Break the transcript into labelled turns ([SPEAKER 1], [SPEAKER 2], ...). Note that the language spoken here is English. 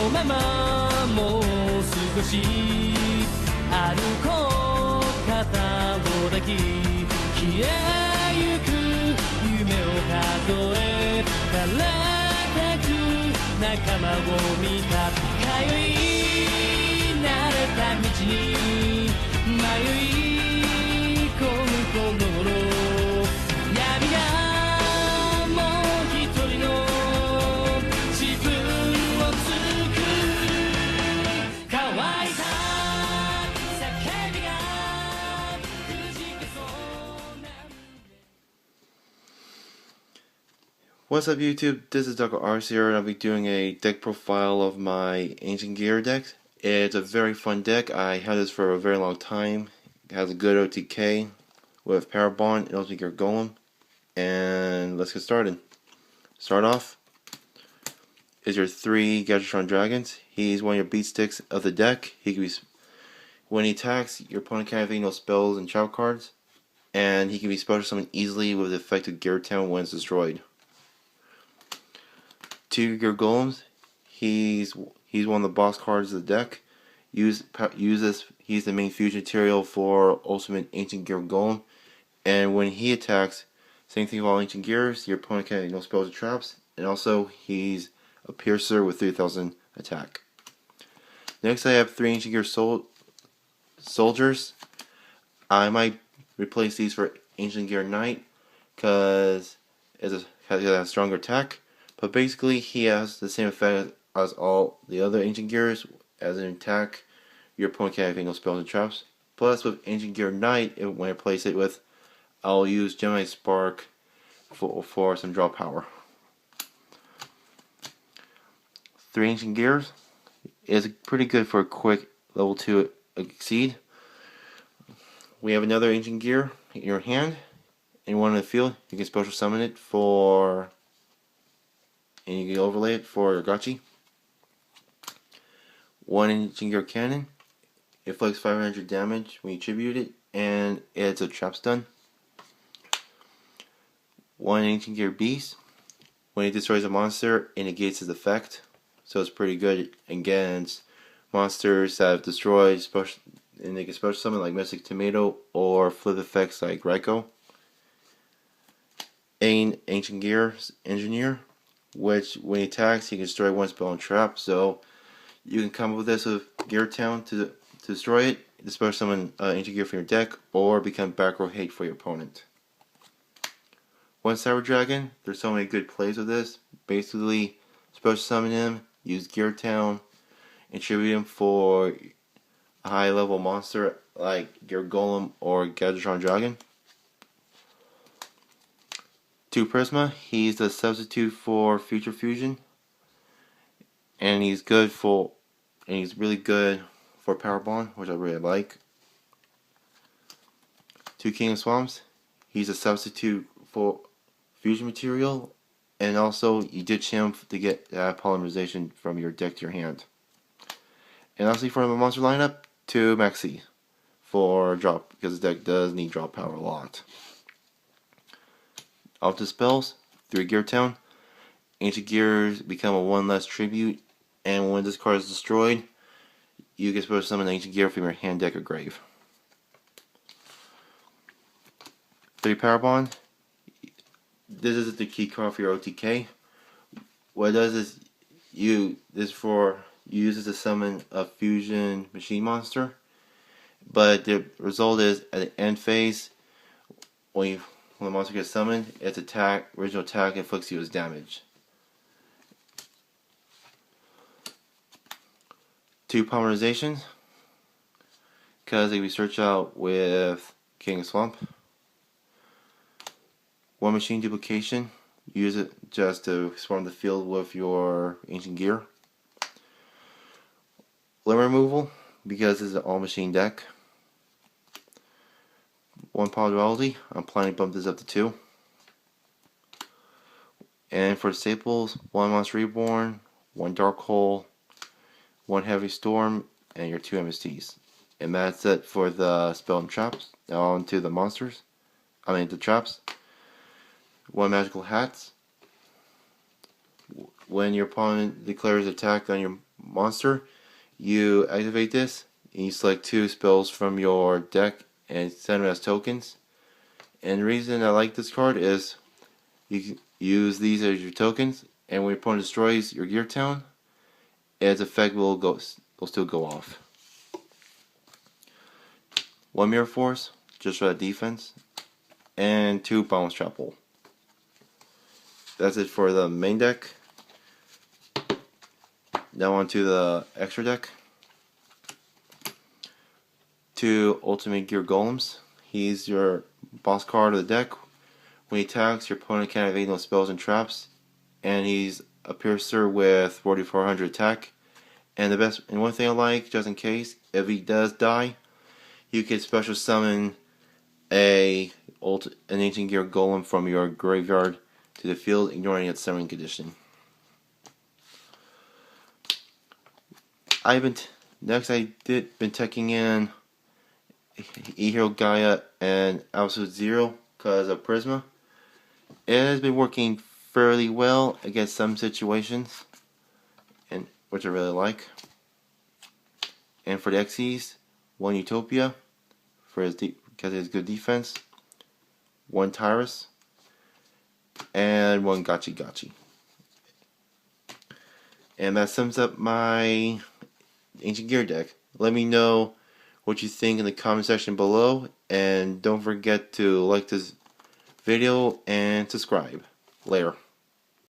[SPEAKER 1] のままもう少し歩こう肩を抱き消えゆく夢を数え枯れてく仲間を見た通い慣れた道に迷い込むこの闇がもう一人の自分を作る乾いた叫びがくじけそうな
[SPEAKER 2] What's up YouTube, this is Dr. Ars here and I'll be doing a deck profile of my Ancient Gear deck. It's a very fun deck. I had this for a very long time. It has a good OTK with Power Bond and Ultimate Gear Golem. And let's get started. Start off is your 3 Gadgetron Dragons. He's one of your beat sticks of the deck. He can be, when he attacks, your opponent can't have no spells and trap cards. And he can be special summoned easily with the effect of Gear Town when it's destroyed. 2 Gear Golems. He's one of the boss cards of the deck. Use this. He's the main fusion material for Ultimate Ancient Gear Golem. And when he attacks, same thing with all Ancient Gears. Your opponent can have no spells or traps. And also, he's a Piercer with 3000 attack. Next, I have 3 Ancient Gear Soldiers. I might replace these for Ancient Gear Knight because it has a stronger attack. But basically, he has the same effect as all the other Ancient Gears. As an attack, your opponent can't have no spells and traps. Plus, with Ancient Gear Knight, when I replace it with, I'll use Gemini Spark for some draw power. 3 Ancient Gears is pretty good for a quick level 2 exceed. We have another Ancient Gear in your hand. Anyone in the field, you can special summon it for, and you can overlay it for your Gachi. 1 Ancient Gear Cannon. It inflicts 500 damage when you tribute it, and it's a trap stun. 1 Ancient Gear Beast. When it destroys a monster, it negates its effect. So it's pretty good against monsters that have destroyed, and they can special summon like Mystic Tomato or flip effects like Raikou. 8 Ancient Gear Engineer, which when he attacks, he can destroy 1 spell and trap. So you can come up with this with Gear Town to destroy it, special summon Ancient Gear from your deck, or become back row hate for your opponent. 1 Cyber Dragon. There's so many good plays with this. Basically, special summon him, use Gear Town, and tribute him for a high level monster like Gear Golem or Gadgetron Dragon. 2 Prisma. He's the substitute for Future Fusion, and he's really good for Power Bond, which I really like. 2 King of Swamps. He's a substitute for fusion material, and also you ditch him to get polymerization from your deck to your hand. And lastly, for the monster lineup, 2 Maxi for drop, because the deck does need drop power a lot. Off to spells, 3 Gear Town. Ancient Gears become a 1 less tribute, and when this card is destroyed, you can special summon an Ancient Gear from your hand, deck, or grave. 3 Power Bond. This is the key card for your OTK. What it does is you use it to summon a fusion machine monster, but the result is at the end phase, when the monster gets summoned, its original attack inflicts you as damage. 2 polymerizations, because they can be searched out with King of Swamp. 1 machine duplication. Use it just to swarm the field with your Ancient Gear. Limb removal, because this is an all machine deck. 1 Power Duality. I'm planning to bump this up to 2. And for staples, 1 Monster Reborn, 1 Dark Hole, 1 Heavy Storm, and your 2 MSTs. And that's it for the spell and traps. Now on to the monsters. The traps. 1 Magical Hats. When your opponent declares attack on your monster, you activate this, and you select 2 spells from your deck and send them as tokens. And the reason I like this card is you can use these as your tokens, and when your opponent destroys your gear town, its effect will still go off. 1 Mirror Force, just for that defense, and 2 Boundless Trample. That's it for the main deck. Now on to the extra deck. 2 Ultimate Gear Golems. He's your boss card of the deck. When he attacks, your opponent can't evade no spells and traps, and he's a piercer with 4400 attack. And one thing I like, just in case, if he does die, you can special summon an Ancient Gear Golem from your graveyard to the field, ignoring its summoning condition. Next I been taking in E-Hero Gaia and Absolute Zero because of Prisma. It has been working fairly well against some situations, and which I really like. And for the Xyz, 1 Utopia because of his good defense, 1 Tyrus, and 1 Gachi Gachi. And that sums up my Ancient Gear deck. Let me know what you think in the comment section below, and don't forget to like this video and subscribe. Later.